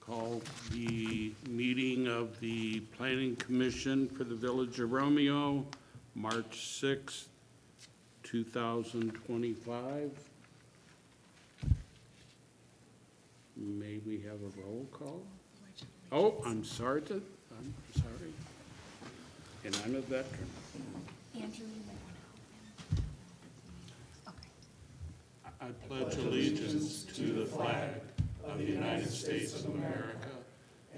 Call the meeting of the Planning Commission for the Village of Romeo, March 6th, 2025. May we have a roll call? Oh, I'm sorry. I'm sorry. And I'm a veteran. Andrew, you might want to help him. Okay. I pledge allegiance to the flag of the United States of America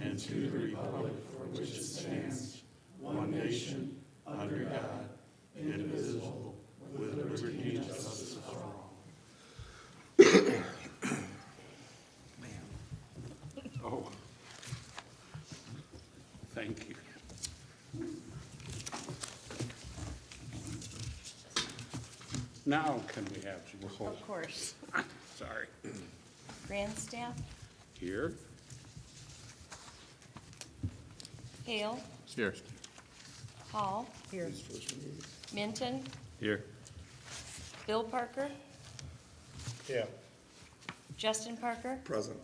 and to the republic for which it stands, one nation, under God, indivisible, with liberty and justice for all. Oh, thank you. Now can we have you? Of course. Sorry. Grand staff, Here. Hale, Here. Hall. Here. Minton, Here. Bill Parker, Yeah. Justin Parker, Present.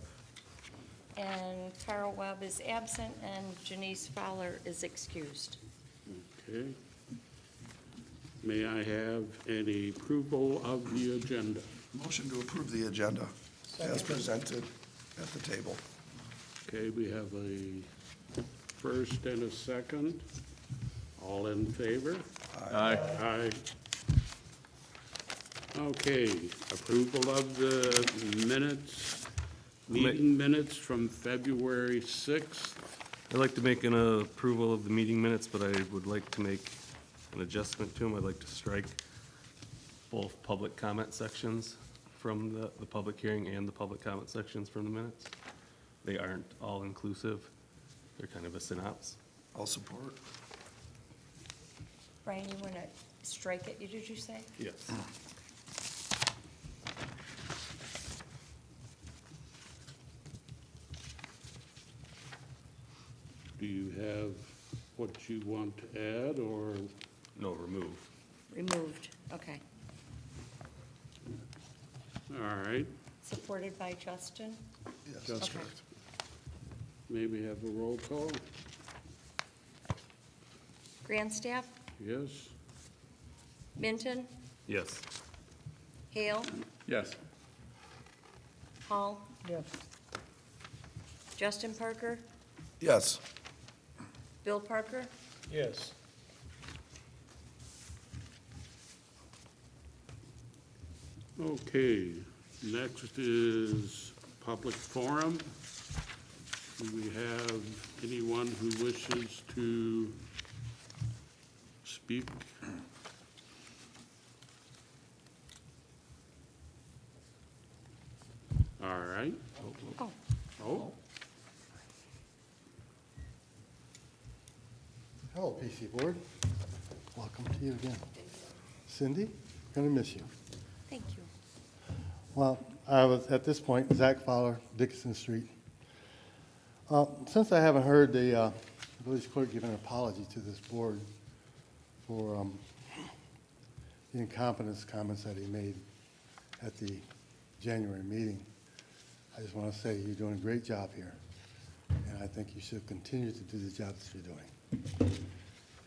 and Carl Webb is absent, and Janice Fowler is excused. Okay. May I have any approval of the agenda? Motion to approve the agenda as presented at the table. Okay, we have a first and a second. All in favor? Aye. Aye. Okay, approval of the minutes, meeting minutes from February 6th. I'd like to make an approval of the meeting minutes, but I would like to make an adjustment to them. I'd like to strike both public comment sections from the public hearing and the public comment sections from the minutes. They aren't all inclusive. They're kind of a synopsis. I'll support. Brian, you want to strike it, did you say? Yes. Do you have what you want to add, or? No, remove. Removed, okay. All right, Supported by Justin? Yes, Just- that's Okay. correct. may we have a roll call? Grand staff, Yes? Minton, Yes. Hale, Yes. Hall. Yes. Justin Parker, Yes. Bill Parker, Yes. Okay, next is public forum. Do we have anyone who wishes to speak? All right. oh, Oh, Hello, PC Board. Welcome to you again. Cindy, gonna miss you. thank you. Well, I was, at this point, Zach Fowler, Dickinson Street. Since I haven't heard the village clerk give an apology to this board for the incompetence comments that he made at the January meeting, I just want to say you're doing a great job here, and I think you should continue to do the job that you're doing.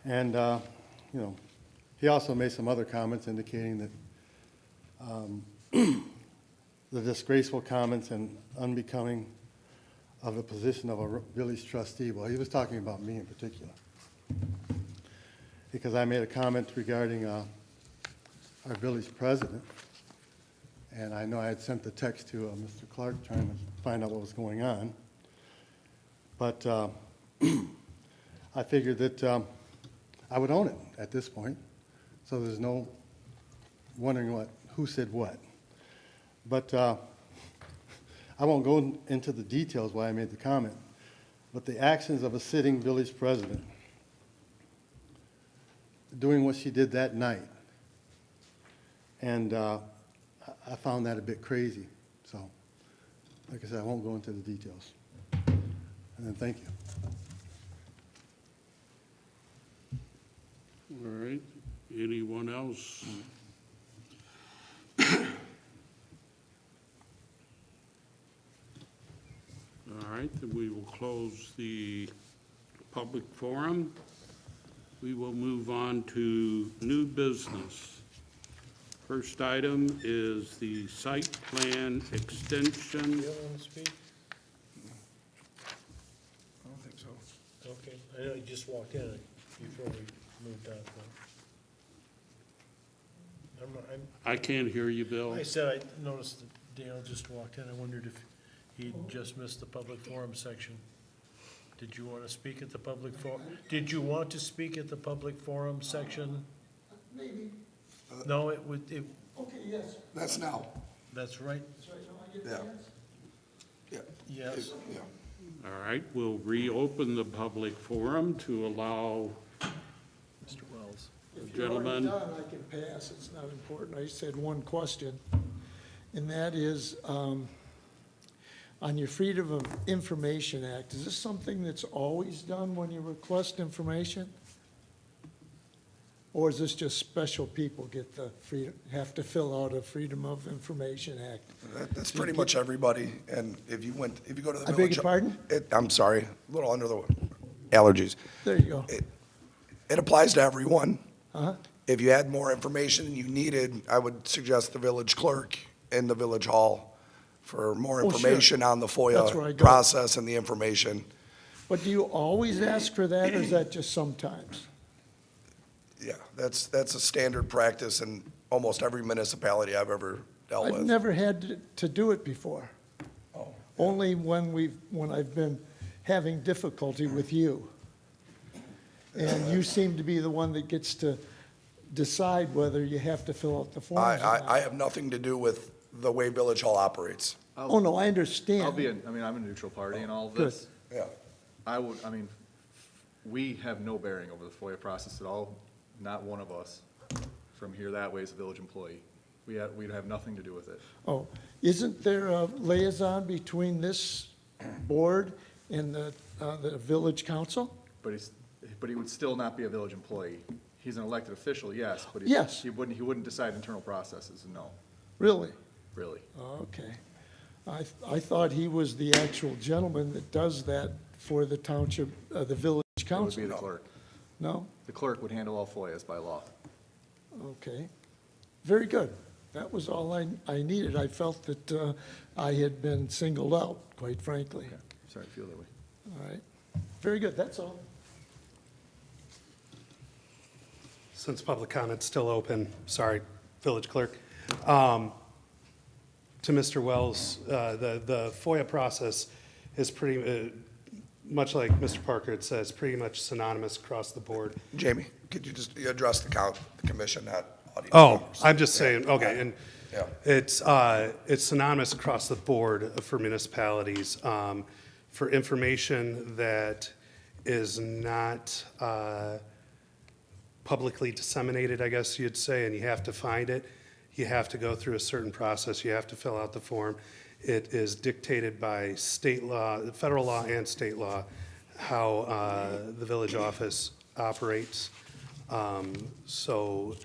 And, you know, he also made some other comments indicating that the disgraceful comments and unbecoming of the position of a village trustee. Well, he was talking about me in particular, because I made a comment regarding our village president, and I know I had sent the text to Mr. Clark trying to find out what was going on. But I figured that I would own it at this point, so there's no wondering who said what. But I won't go into the details why I made the comment, but the actions of a sitting village president doing what she did that night, and I found that a bit crazy. So, like I said, I won't go into the details. And then thank you. all right. Anyone else? All right, then we will close the public forum. We will move on to new business. First item is the site plan extension. You don't want to speak? I don't think so. Okay, I know you just walked in before we moved on. I can't hear you, Bill. I said I noticed that Dale just walked in. I wondered if he just missed the public forum section. Did you want to speak at the public forum? Did you want to speak at the public forum section? Maybe. No, it would, Okay, yes. That's now. that's right, That's right. Now I get the Yeah. chance. Yeah. yes. Yeah. All right, we'll reopen the public forum to allow Mr. Wells. If you're already Gentlemen. done, I can pass. It's not important. I just had one question, and that is, on your Freedom of Information Act, is this something that's always done when you request information? Or is this just special people get the freedom, have to fill out a Freedom of Information Act? That's pretty much everybody, and if you go to the I village. beg your pardon? I'm sorry, a little under the allergies. There you go. It applies to everyone. Uh-huh. If you had more information than you needed, I would suggest the village clerk in the village hall for more Oh, sure. information on the That's where I FOIA go. process and the information. But do you always ask for that, or is that just sometimes? Yeah, that's a standard practice in almost every municipality I've ever dealt I've with. never had to do it before. Oh. Only when I've been having difficulty with you. And you seem to be the one that gets to decide whether you have to fill out the forms or I not. have nothing to do with the way Village Hall operates. Oh, no, I understand. I'll be, I'm a neutral party in all of Good. this. Yeah. We have no bearing over the FOIA process at all. Not one of us from here that way is a village employee. We'd have nothing to do with it. Oh, isn't there a liaison between this board and the village council? But he would still not be a village employee. He's an elected official, yes, but Yes. he wouldn't decide internal processes, no, Really? really. Okay. I thought he was the actual gentleman that does that for the township, the village It would council. be the clerk. No? The clerk would handle all FOIAs by law. Okay. Very good. That was all I needed. I felt that I had been singled out, quite frankly. Okay, sorry to feel that way. All right. Very good. That's all. Since public comment's still open, sorry, village clerk. To Mr. Wells, the FOIA process is pretty, much like Mr. Parker had said, it's pretty much synonymous across the board. Jamie, could you just address the commission, not audience Oh, members? I'm just saying, okay, and Yeah. it's synonymous across the board for municipalities, for information that is not publicly disseminated, I guess you'd say, and you have to find it. You have to go through a certain process. You have to fill out the form. It is dictated by state law, federal law and state law, how the village office operates. So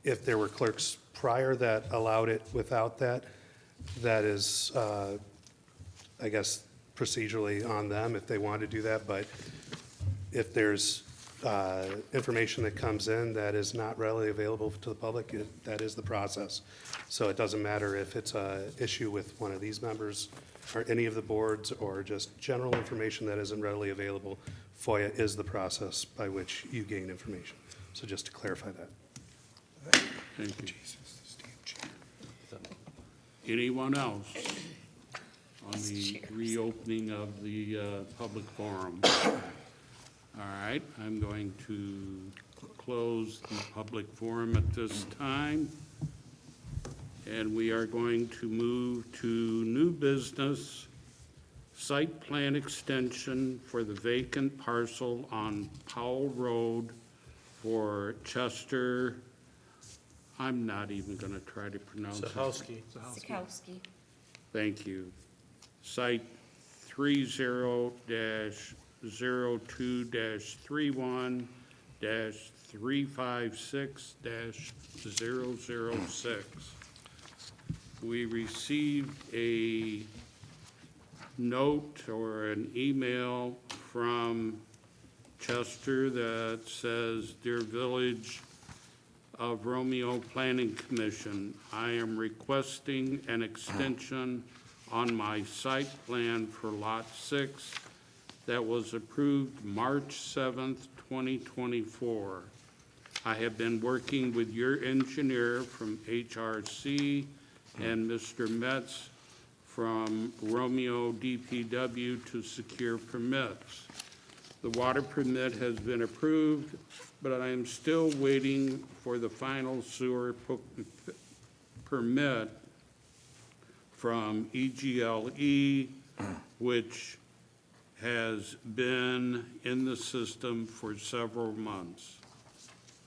if there were clerks prior that allowed it without that, that is, I guess, procedurally on them if they want to do that. But if there's information that comes in that is not readily available to the public, that is the process. So it doesn't matter if it's an issue with one of these members or any of the boards or just general information that isn't readily available. FOIA is the process by which you gain information. So just to clarify that. Thank you. Anyone else on the reopening of the public forum? All right, I'm going to close the public forum at this time. And we are going to move to new business, site plan extension for the vacant parcel on Powell Road for Chester. I'm not even going to try to pronounce it. Zochowski. Zochowski. Thank you. Site 30-022-31-356-006. We received a note or an email from Chester that says, "Dear Village of Romeo Planning Commission, I am requesting an extension on my site plan for Lot 6 that was approved March 7th, 2024. I have been working with your engineer from HRC and Mr. Metz from Romeo DPW to secure permits. The water permit has been approved, but I am still waiting for the final sewer permit from EGLE, which has been in the system for several months.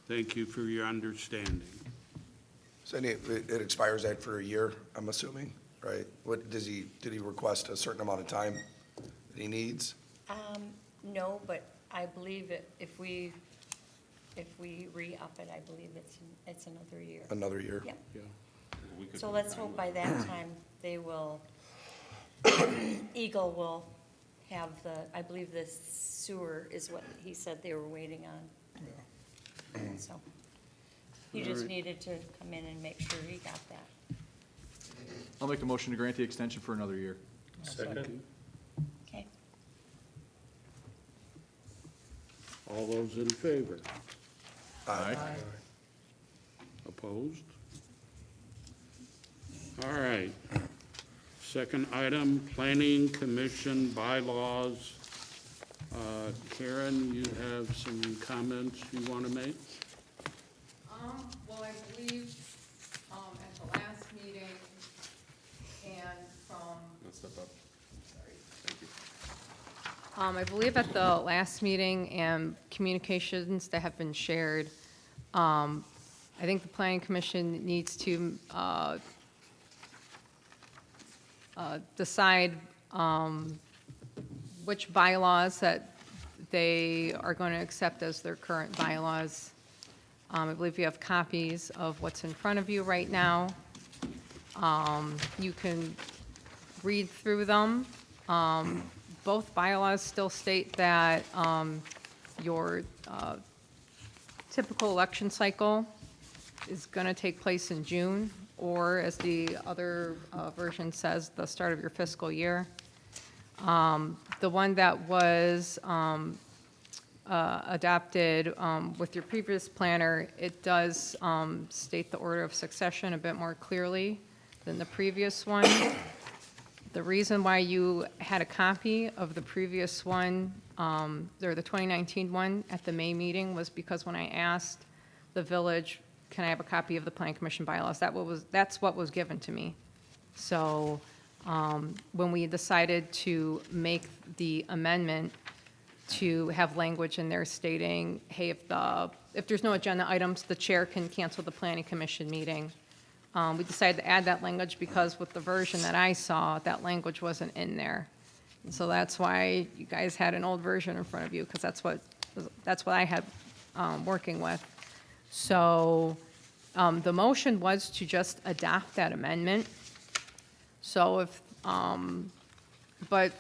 Thank you for your understanding." So it expires after a year, I'm assuming, right? What, did he request a certain amount of time that he needs? No, but I believe if we re-up it, I believe it's another year. Another year? Yep. Yeah. So let's hope by that time they will, Eagle will have I believe the sewer is what he said they were waiting on. So he just Alright. needed to come in and make sure he got that. I'll make the motion to grant the extension for another year. Second. Okay. All those in favor? Aye. Opposed? All right. Second item, Planning Commission bylaws. Karen, you have some comments you want to make? Well, I believe, at the last meeting and from. Step up. I believe at the last meeting and communications that have been shared, I think the planning commission needs to, decide, which bylaws that they are going to accept as their current bylaws. I believe you have copies of what's in front of you right now. You can read through them. Both bylaws still state that your typical election cycle is going to take place in June, or as the other version says, the start of your fiscal year. The one that was adopted with your previous planner, it does state the order of succession a bit more clearly than the previous one. The reason why you had a copy of the previous one, or the 2019 one at the May meeting, was because when I asked the village, can I have a copy of the Plan Commission bylaws, that's what was given to me. So when we decided to make the amendment to have language in there stating, hey, if there's no agenda items, the chair can cancel the Planning Commission meeting. We decided to add that language because with the version that I saw, that language wasn't in there. And so that's why you guys had an old version in front of you, because that's what I had working with. So the motion was to just adopt that amendment. So but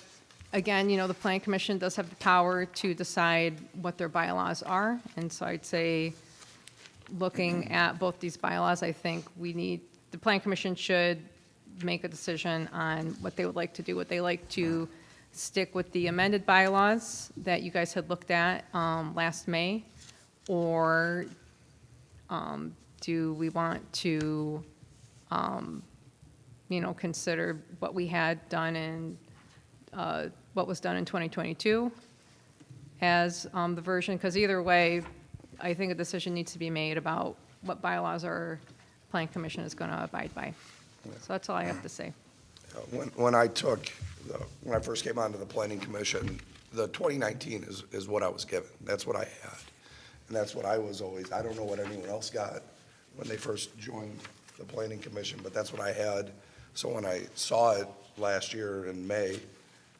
again, the Planning Commission does have the power to decide what their bylaws are. And so I'd say, looking at both these bylaws, I think the Planning Commission should make a decision on what they would like to do. Would they like to stick with the amended bylaws that you guys had looked at last May? Or do we want to, consider what we had done in, what was done in 2022 as the version? Because either way, I think a decision needs to be made about what bylaws our Planning Commission is going to abide by. So that's all I have to say. When I first came onto the Planning Commission, the 2019 is what I was given. That's what I had. And that's what I was always, I don't know what anyone else got when they first joined the Planning Commission, but that's what I had. So when I saw it last year in May,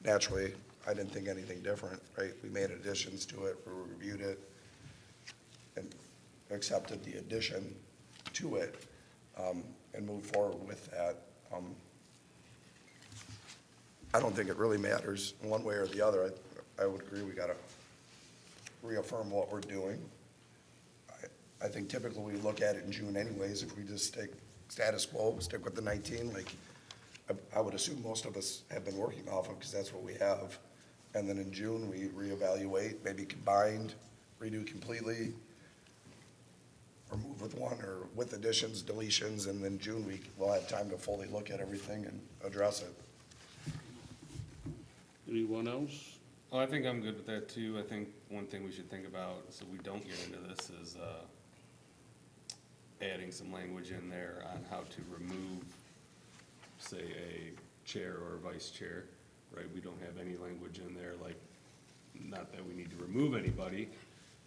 naturally, I didn't think anything different, right? We made additions to it, we reviewed it, and accepted the addition to it, and moved forward with that. I don't think it really matters one way or the other. I would agree, we gotta reaffirm what we're doing. I think typically we look at it in June anyways, if we just stick status quo, stick with the 19, like, I would assume most of us have been working off of, because that's what we have. And then in June, we reevaluate, maybe combined, redo completely, or move with one, or with additions, deletions, and then June, we'll have time to fully look at everything and address it. Anyone else? Oh, I think I'm good with that too. I think one thing we should think about, so we don't get into this, is adding some language in there on how to remove, say, a chair or a vice chair, right? We don't have any language in there, like, not that we need to remove anybody,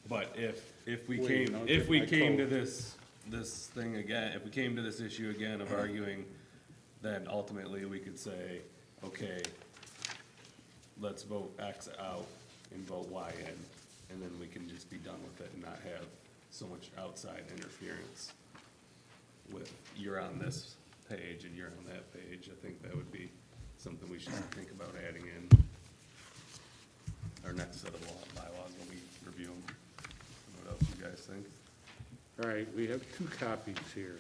but if we came to this thing again, if we came to this issue again of arguing, then ultimately we could say, okay, let's vote X out and vote Y in, and then we can just be done with it and not have so much outside interference with, you're on this page and you're on that page. I think that would be something we should think about adding in our next set of bylaws when we review them. What else you guys think? All right, we have 2 copies here.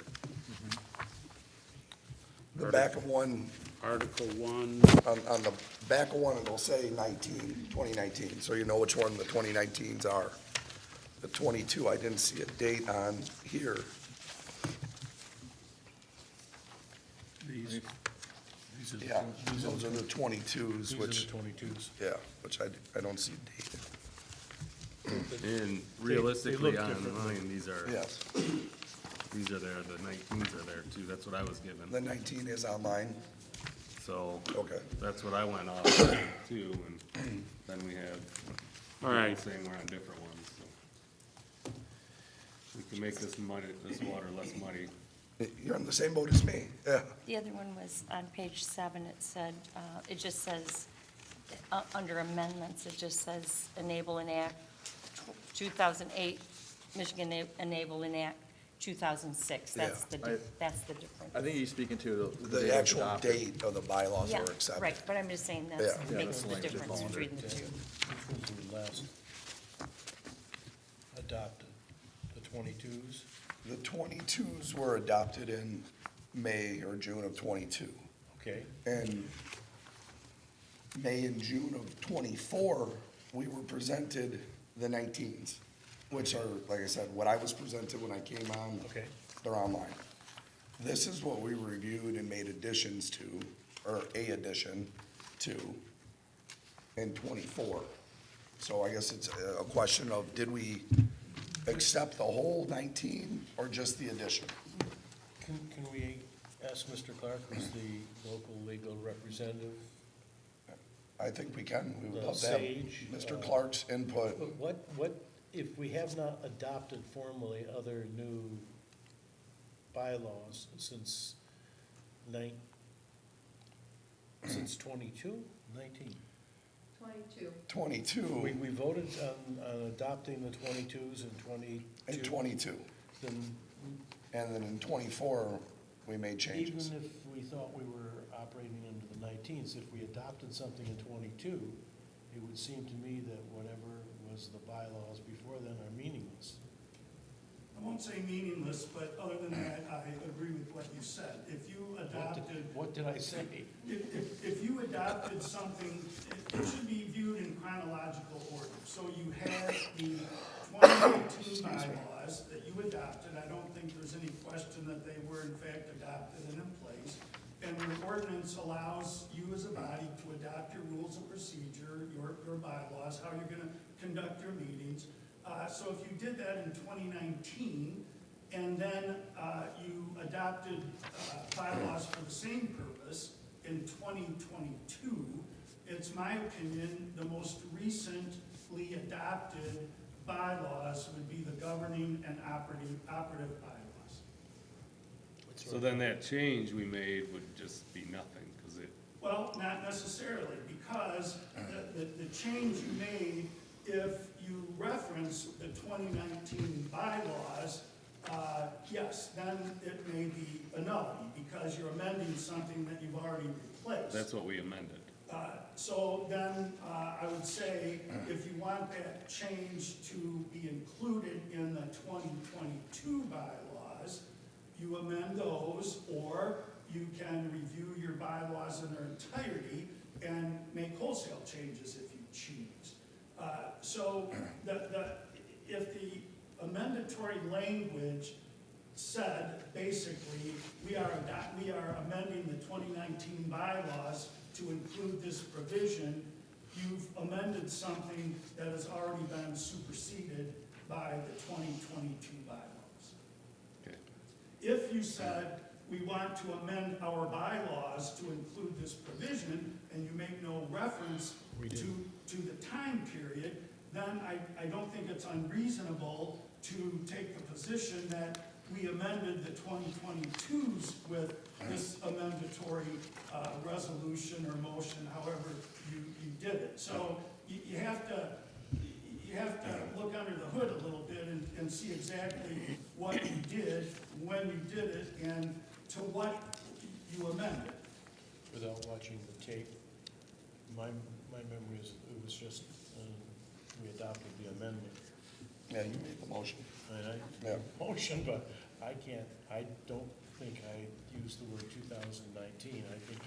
The back of one, Article 1, on the back of one, it'll say 2019, so you know which one the 2019s are. The 22, I didn't see a date on here. These are the, Yeah, these are those the, are the 22s, these are which, the 22s. yeah, which I don't see a date. And realistically look on different. mine, these are there, the 19s are there too. That's what I was given. The 19 is online, So okay. that's what I went off of too, and then we have all right. people saying we're on different ones, so. We can make this water less muddy. You're on the same boat as me, yeah. The other one was on page 7, it said, it just says, under amendments, it just says enable and act 2008, Michigan Enable and Act 2006. That's the, that's the difference. I think he's speaking to the The date it was actual adopted. date of the bylaws Yeah, were accepted. right, but I'm just saying Yeah. that Yeah, makes that's the language that difference falls under between the two. Which ones were last adopted? The 22s? The 22s were adopted in May or June of 22. Okay. And May and June of 24, we were presented the 19s, which are, like I said, what I was presented when I came on. Okay. They're online. This is what we reviewed and made additions to, or a addition to, in 24. So I guess it's a question of, did we accept the whole 19 or just the addition? Can we ask Mr. Clark, who's the local legal representative? I think we can. We would The love to have sage, Mr. Clark's input. What, if we have not adopted formally other new bylaws since since 22, 19? 22. 22 We voted on adopting the 22s and 22. and 22. Then And then in 24, we made changes. even if we thought we were operating under the 19s, if we adopted something in 22, it would seem to me that whatever was the bylaws before then are meaningless. I won't say meaningless, but other than that, I agree with what you said. If you adopted, What did I say? if you adopted something, it should be viewed in chronological order. So you had the 2019 bylaws that you adopted. I don't think there's any question that they were in fact adopted and in place. And the ordinance allows you as a body to adopt your rules of procedure, your bylaws, how you're gonna conduct your meetings. So if you did that in 2019, and then you adopted bylaws for the same purpose in 2022, it's my opinion, the most recently adopted bylaws would be the governing and operative bylaws. So then that change we made would just be nothing, because it, Well, not necessarily, because the change you made, if you reference the 2019 bylaws, yes, then it may be a nullity, because you're amending something that you've already replaced. that's what we amended. So then, I would say, if you want that change to be included in the 2022 bylaws, you amend those, or you can review your bylaws in their entirety and make wholesale changes if you choose. So if the amendatory language said, basically, we are amending the 2019 bylaws to include this provision, you've amended something that has already been superseded by the 2022 bylaws. Okay. If you said, we want to amend our bylaws to include this provision, and you make no reference to the time period, then I don't think it's unreasonable to take the position that we amended the 2022s with this amendatory resolution or motion, however you did it. So you have to look under the hood a little bit and see exactly what you did, when you did it, and to what you amended. Without watching the tape, my memory is, it was just, we adopted the amendment. Yeah, you made the motion. And Yeah. motion, but I don't think I used the word 2019. I think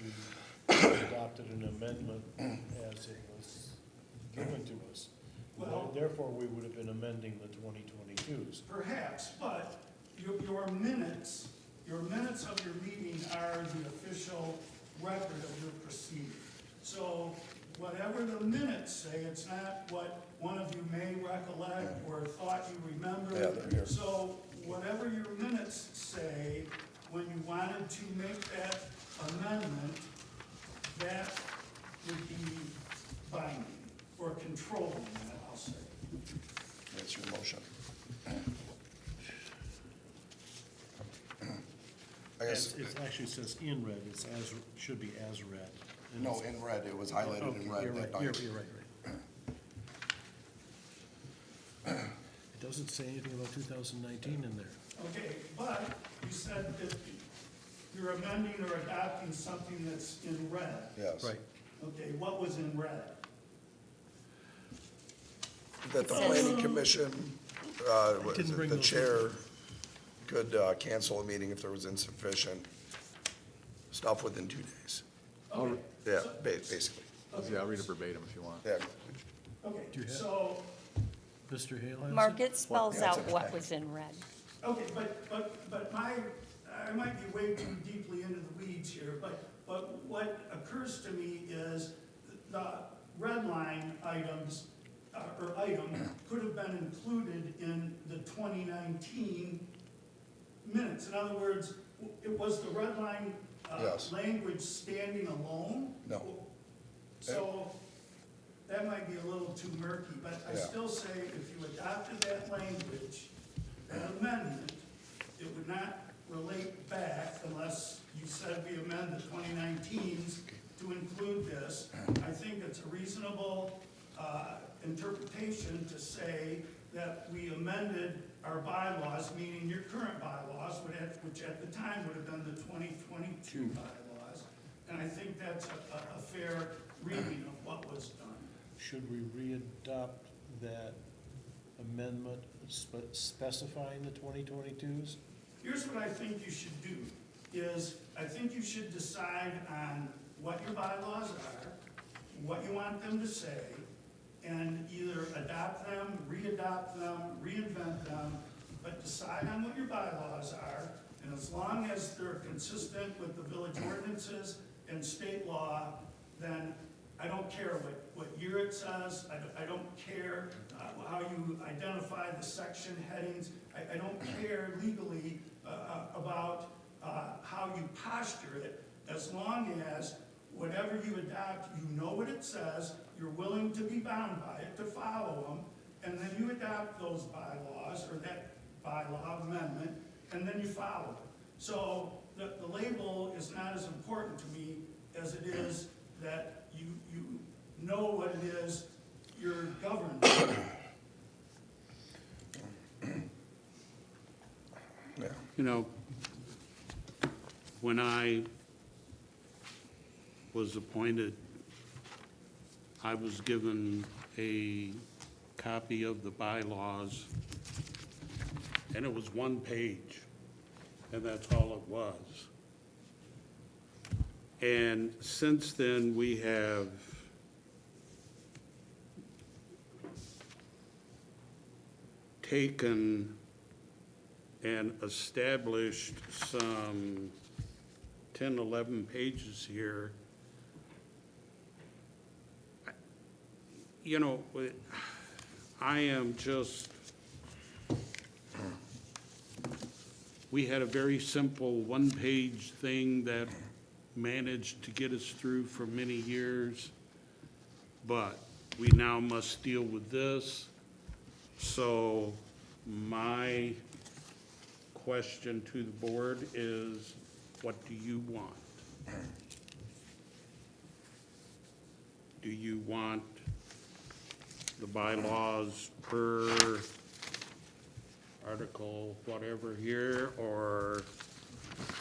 we adopted an amendment as it was given to us. Well- Therefore, we would have been amending the 2022s. Perhaps, but your minutes of your meeting are the official record of your proceeding. So whatever the minutes say, it's not what one of you may recollect or thought you remembered. Yeah, they're here. So whatever your minutes say, when you wanted to make that amendment, that would be binding or controlling that, I'll say. That's your motion. I guess, It actually says in red, it's as, should be as read. And no, it's- in red, it was highlighted in Okay, red that night. You're right. It doesn't say anything about 2019 in there. Okay, but you said that you're amending or adopting something that's in red. Yes. Okay, what was in red? That the It says- planning commission, Didn't bring the those chair could cancel a meeting if there was insufficient stuff within 2 days. Okay, Yeah, basically. Yeah, I'll read it verbatim if you want. Yeah. okay, Do you have- so, Mr. Hale has it? Mark, it spells yeah, it's out in what text. was in red. okay, but I might be way too deeply into the weeds here, but what occurs to me is the red line items, or item, could have been included in the 2019 minutes. In other words, it was the red line Yes. language standing alone? No. So, that might be a little too murky, but I Yeah. still say if you adopted that language, that amendment, it would not relate back unless you said we amend the 2019s to include this. I think it's a reasonable interpretation to say that we amended our bylaws, meaning your current bylaws, which at the time would have been the 2022 bylaws. And I think that's a fair reading of what was done. Should we re-adopt that amendment specifying the 2022s? Here's what I think you should do, is I think you should decide on what your bylaws are, what you want them to say, and either adopt them, re-adopt them, reinvent them, but decide on what your bylaws are, and as long as they're consistent with the village ordinances and state law, then I don't care what year it says, I don't care how you identify the section headings, I don't care legally about how you posture it, as long as whatever you adopt, you know what it says, you're willing to be bound by it, to follow them, and then you adopt those bylaws, or that bylaw amendment, and then you follow it. So the label is not as important to me as it is that you know what it is you're governed by. Yeah. You know, when I was appointed I was given a copy of the bylaws, and it was one page, and that's all it was. And since then, we have taken and established some 10, 11 pages here. You know, I am just, we had a very simple one-page thing that managed to get us through for many years, but we now must deal with this. So my question to the board is, what do you want? Do you want the bylaws per article, whatever here, or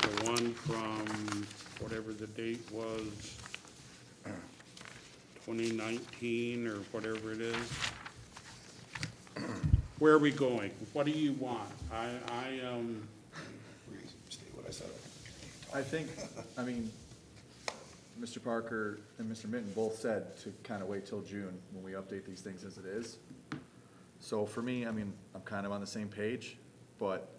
the one from whatever the date was, 2019 or whatever it is? Where are we going? What do you want? I State what I said. I think, I mean, Mr. Parker and Mr. Mitten both said to kind of wait till June when we update these things as it is. So for me, I mean, I'm kind of on the same page, but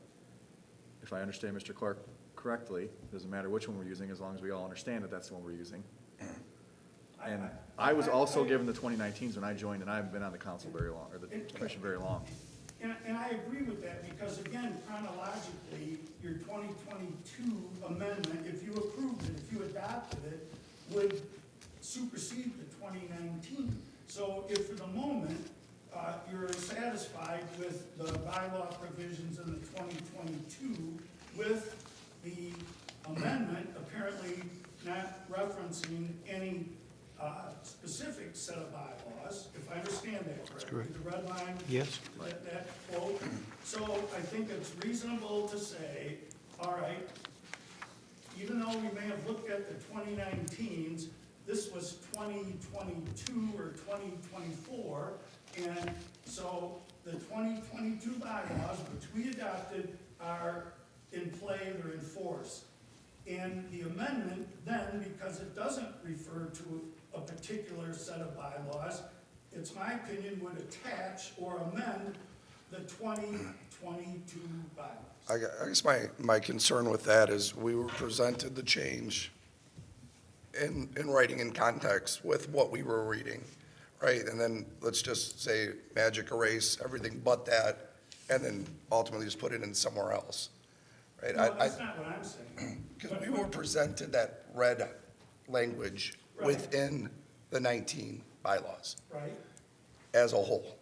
if I understand Mr. Clark correctly, it doesn't matter which one we're using, as long as we all understand that that's the one we're using. And I was also given the 2019s when I joined, and I haven't been on the council very long, or the commission very long. And I agree with that, because again, chronologically, your 2022 amendment, if you approved it, if you adopted it, would supersede the 2019. So if for the moment, you're satisfied with the bylaw provisions in the 2022 with the amendment apparently not referencing any specific set of bylaws, if I understand that correctly. The red line? Yes. That quote. So I think it's reasonable to say, all right, even though we may have looked at the 2019s, this was 2022 or 2024, and so the 2022 bylaws, which we adopted, are in play, they're in force. And the amendment then, because it doesn't refer to a particular set of bylaws, it's my opinion, would attach or amend the 2022 bylaws. I guess my concern with that is we were presented the change in writing in context with what we were reading, right? And then let's just say magic erase everything but that, and then ultimately just put it in somewhere else, right? No, that's not what I'm saying. Because we were presented that red language Right. within the 19 bylaws Right? as a whole.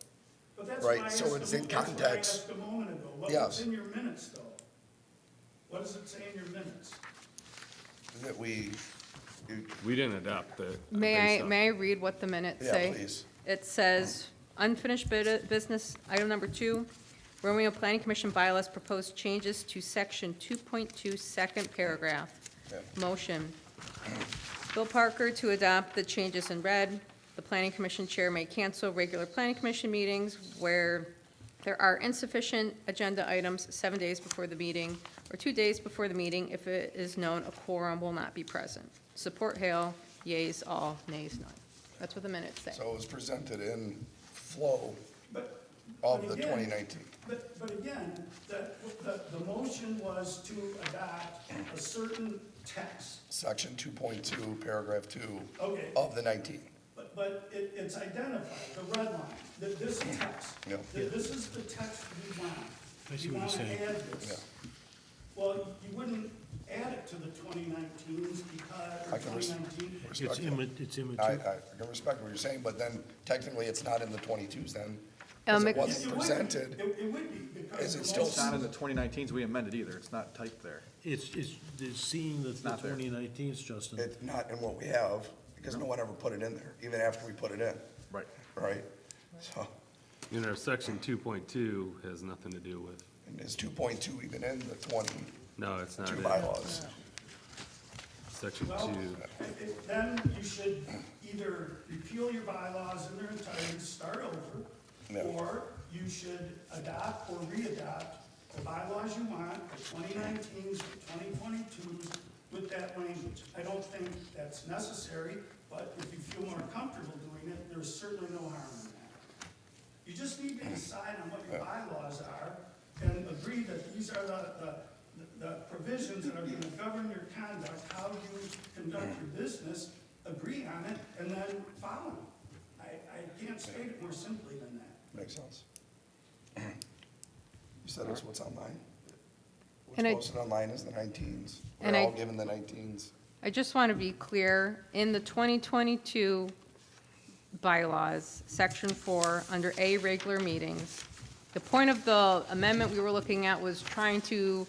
But that's Right, why I so asked it's a- in that's what I context. asked a moment ago. Yes. What's in your minutes, though? What does it say in your minutes? That we, We didn't adopt the. May I read what the minutes yeah, say? please. It says, unfinished business, item number 2, Romeo Planning Commission bylaws proposed changes to section 2.2, second paragraph. Yeah. Motion. Bill Parker to adopt the changes in red. The Planning Commission Chair may cancel regular Planning Commission meetings where there are insufficient agenda items 7 days before the meeting or 2 days before the meeting if it is known a quorum will not be present. Support Hale, yeas all, nays none. That's what the minutes say. So it was presented in flow But of but the again- 2019. But again, the motion was to adopt a certain text. Section 2.2, paragraph 2 Okay. of the 19. But it's identified, the red line, that this text. Yeah. That this is the text we want. I see We what you're wanna saying. add Yeah. this. Well, you wouldn't add it to the 2019s because, I or can 2019. It's respect immature. I can respect what you're saying, but then technically it's not in the 22s then. Um, Because it it- wasn't It would be. presented. It would be, because. Is it the still It's not in motion- the 2019s we amended either, it's not typed there. It's seeing the not there. 2019s, Justin. It's not in what we have, because no one ever put it in there, even after we put it in, Right. right? So, You know, section 2.2 has nothing to do with, and is 2.2 even in the 22 no, it's not. in bylaws? Section Well, 2. then you should either repeat repeal your bylaws in their entirety, start over, Yeah. or you should adopt or re-adopt the bylaws you want, the 2019s, the 2022s, with that language. I don't think that's necessary, but if you feel more comfortable doing it, there's certainly no harm in that. You just need to decide on what your bylaws are and agree that these are the provisions that are gonna govern your conduct, how you conduct your business, agree on it, and then follow it. I can't state it more simply than that. Makes sense. You said it's what's online? And I- What's posted online is the 19s. And We're I- all given the 19s. I just want to be clear, in the 2022 bylaws, Section 4, under A, regular meetings, the point of the amendment we were looking at was trying to,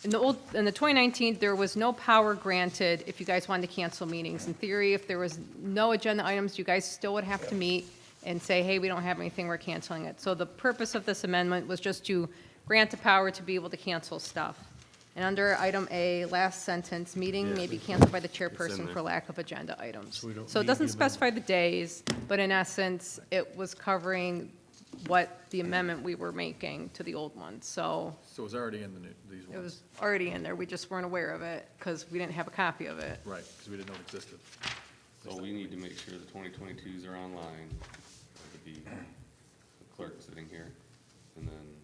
in the 2019, there was no power granted if you guys wanted to cancel meetings. In theory, if there was no agenda items, you guys still would have to meet and say, hey, we don't have anything, we're canceling it. So the purpose of this amendment was just to grant the power to be able to cancel stuff. And under item A, last sentence, meeting may be canceled by the chairperson there. for lack of agenda items. So we don't So it need doesn't the specify the days, but in essence, it was covering what the amendment we were making to the old one. So So it was already in the new, these it ones? was already in there, we just weren't aware of it because we didn't have a copy of it. Right, because we didn't know it existed. So we need to make sure the 2022s are online. That would be the clerk sitting here. And then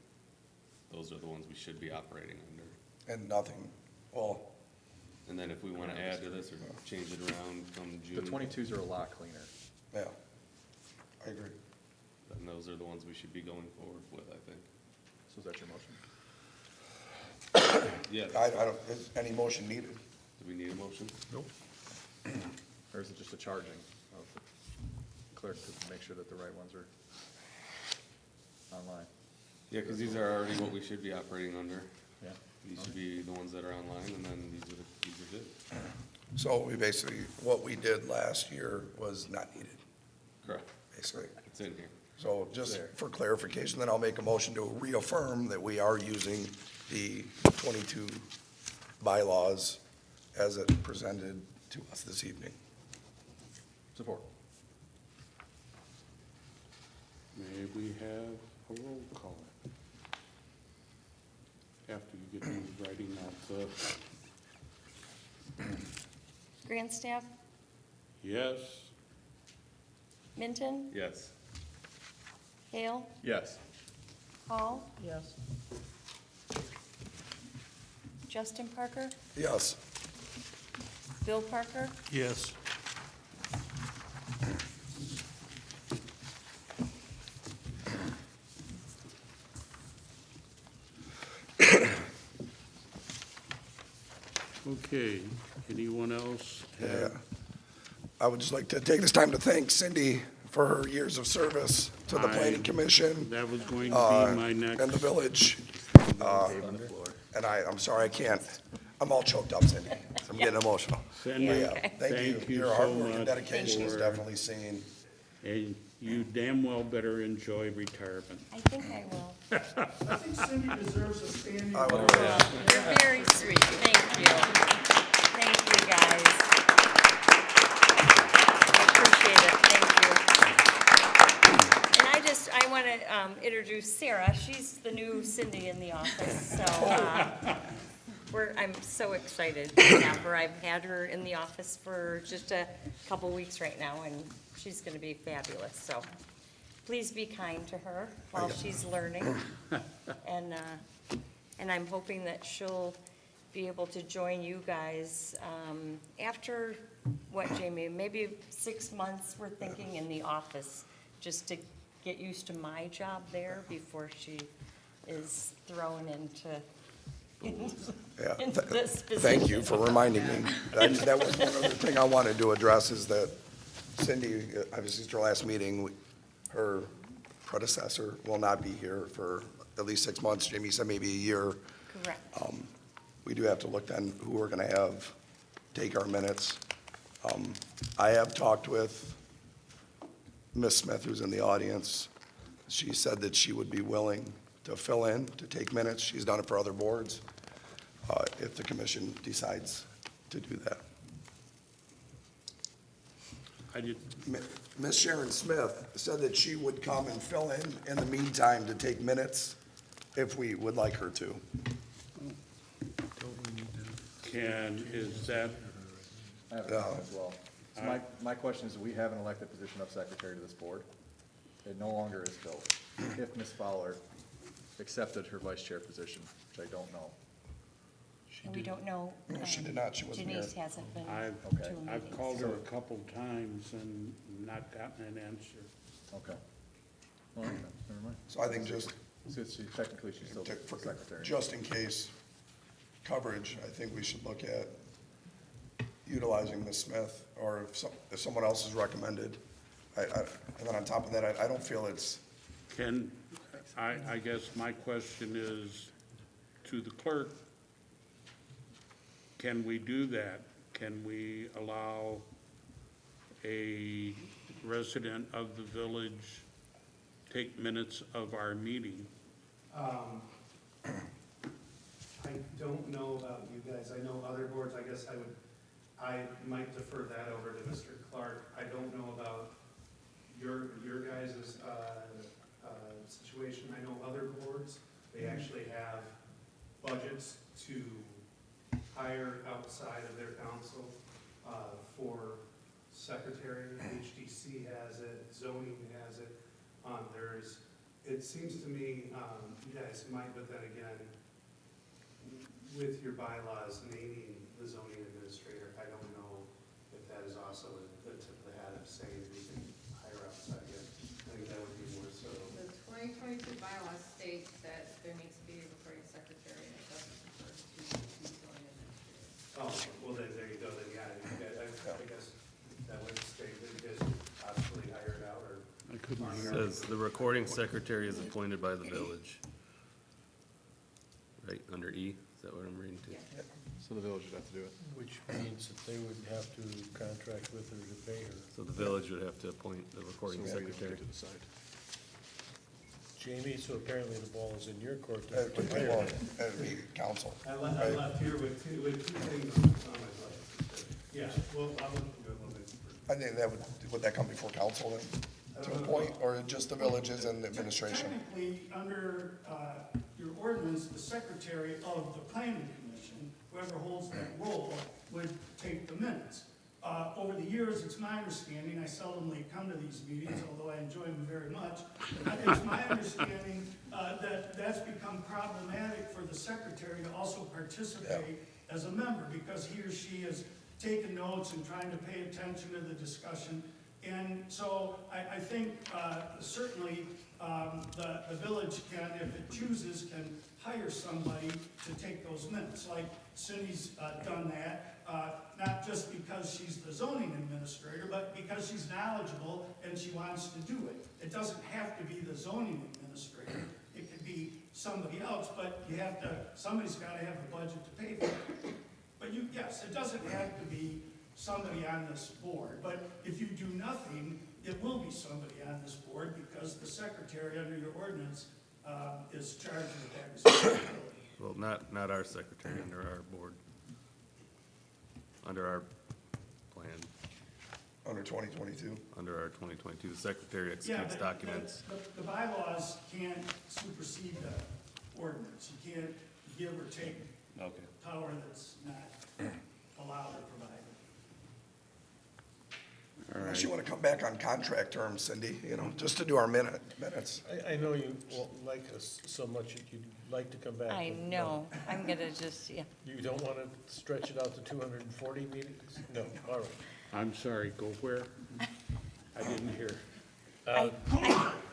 those are the ones we should be operating under. And nothing, well, And then if we want to add to this or change it around come June. The 22s are a lot cleaner. yeah, I agree. Then those are the ones we should be going forward with, I think. So is that your motion? Yeah. I don't, is any motion needed? Do we need a motion? Nope. Or is it just a charging of the clerk to make sure that the right ones are online? Yeah, because these are already what we should be operating under. Yeah. These should be the ones that are online, and then these are good. So we basically, what we did last year was not needed, Correct. basically. It's in here. So just for clarification, then I'll make a motion to reaffirm that we are using the 22 bylaws as it presented to us this evening. Support. May we have a roll call after you get these writing out the, Grandstaff, yes, Minton, Yes. Hale, Yes. Hall, Yes. Justin Parker, Yes, Bill Parker, Yes. okay. Anyone else yeah. have? I would just like to take this time to thank Cindy for her years of service to the planning commission That was going to be my and the next, village. And I'm sorry, I can't, I'm all choked up, Cindy. I'm getting emotional. Cindy, But yeah, thank you. thank you Your so hard work and much dedication is for- definitely seen. and you damn well better enjoy retirement. I think I will. I think Cindy deserves a standing I would ovation. You're very sweet, thank you. Thank you, guys. I appreciate it, thank you. And I want to introduce Sarah, she's the new Cindy in the office, so I'm so excited to have her. I've had her in the office for just a couple weeks right now, and she's going to be fabulous, so please be kind to her while she's learning. And I'm hoping that she'll be able to join you guys after, what, Jamie, maybe 6 months, we're thinking, in the office, just to get used to my job there before she is thrown into Yeah. this position. Thank you for reminding me. That was one other thing I wanted to address is that Cindy, obviously it's her last meeting, her predecessor will not be here for at least 6 months. Jamie said maybe a year. Correct. We do have to look then who we're gonna have take our minutes. I have talked with Ms. Smith, who's in the audience. She said that she would be willing to fill in, to take minutes. She's done it for other boards, if the commission decides to do that. I did, Miss Sharon Smith said that she would come and fill in the meantime, to take minutes if we would like her to. is that, I have a comment as well. So my question is, we have an elected position of secretary to this board. It no longer is filled. If Ms. Fowler accepted her vice chair position, which I don't know. And we don't know. No, she did not. She wasn't here. Denise hasn't been I've, to a I've meeting. called her a couple times and not gotten an answer. Okay. Well, okay, never mind. So I think just, So technically, she's still for- secretary. just in case coverage, I think we should look at utilizing Ms. Smith, or if someone else is recommended. And then on top of that, I don't feel it's, I guess my question is to the clerk, can we do that? Can we allow a resident of the village take minutes of our meeting? I don't know about you guys. I know other boards, I might defer that over to Mr. Clark. I don't know about your guys' situation. I know other boards, they actually have budgets to hire outside of their council for secretary. HDC has it, zoning has it. It seems to me, you guys might, but then again, with your bylaws naming the zoning administrator, I don't know if that is also the tip of the hat of saying we can hire outside yet. I think that would be more so. The 2022 bylaws state that there needs to be a recording secretary, and it doesn't refer to the zoning administrator. Oh, well, then, there you go, then, yeah, I guess that would state that you guys possibly hire it out, or. I couldn't It hear. says the recording secretary is appointed by the village. Right, under E, is that what I'm reading to? So the village would have to do it. Which means that they would have to contract with her to pay her. So the village would have to appoint the recording So we don't secretary. get to decide. Jamie, so apparently the ball is in your court to it would be, hire well, her. it would be council. I left here with two things on my plate. Yeah, well, I'll look into it a little bit. I think that would that come before council then, to a point, or just the villages and the administration? Technically, under your ordinance, the secretary of the planning commission, whoever holds that role, would take the minutes. Over the years, it's my understanding, I seldomly come to these meetings, although I enjoy them very much, it's my understanding that that's become problematic for the secretary to also participate as a member, because he or she is taking notes and trying to pay attention to the discussion. And so I think certainly the village can, if it chooses, can hire somebody to take those minutes. Like Cindy's done that, not just because she's the zoning administrator, but because she's knowledgeable and she wants to do it. It doesn't have to be the zoning administrator. It could be somebody else, but you have to, somebody's got to have the budget to pay for it. But yes, it doesn't have to be somebody on this board, but if you do nothing, it will be somebody on this board, because the secretary under your ordinance is charged with that responsibility. Well, not our secretary, under our board. Under our plan, Under 2022? under our 2022, the secretary Yeah, executes but documents. the bylaws can't supersede the ordinance. You can't give or take Okay. power that's not allowed or provided. Unless you want to come back on contract terms, Cindy, just to do our minutes. I know you won't like us so much that you'd like to come back. I but know, I'm gonna just, yeah. You don't want to stretch it out to 240 meetings? No, all right. I'm sorry, go where? I didn't hear. I So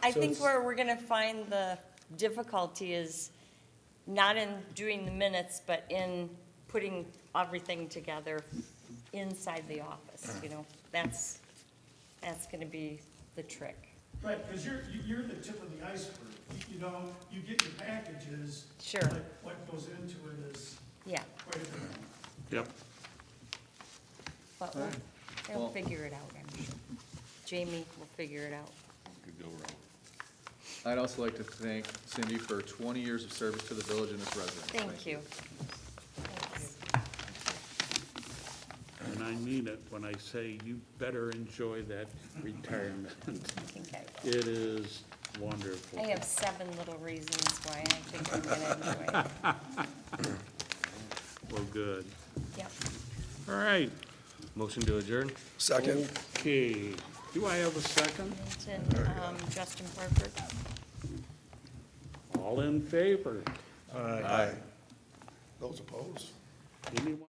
think it's- where we're gonna find the difficulty is not in doing the minutes, but in putting everything together inside the office, That's gonna be the trick. Right, because you're the tip of the iceberg. You get your packages. Sure. But what goes into it is Yeah, quite a bit. Yep. but they'll Well- figure it out, I'm sure. Jamie will figure it out. Could go wrong. I'd also like to thank Cindy for 20 years of service to the village and its residents. Thank you. And I mean it when I say you better enjoy that retirement. I think I will. It is wonderful. I have 7 little reasons why I think I'm gonna enjoy it. Well, good. Yep. All right, Motion to adjourn? Second? okay. Do I have a second? Minton, Justin Parker. All in favor? Aye. Those opposed? Anyone?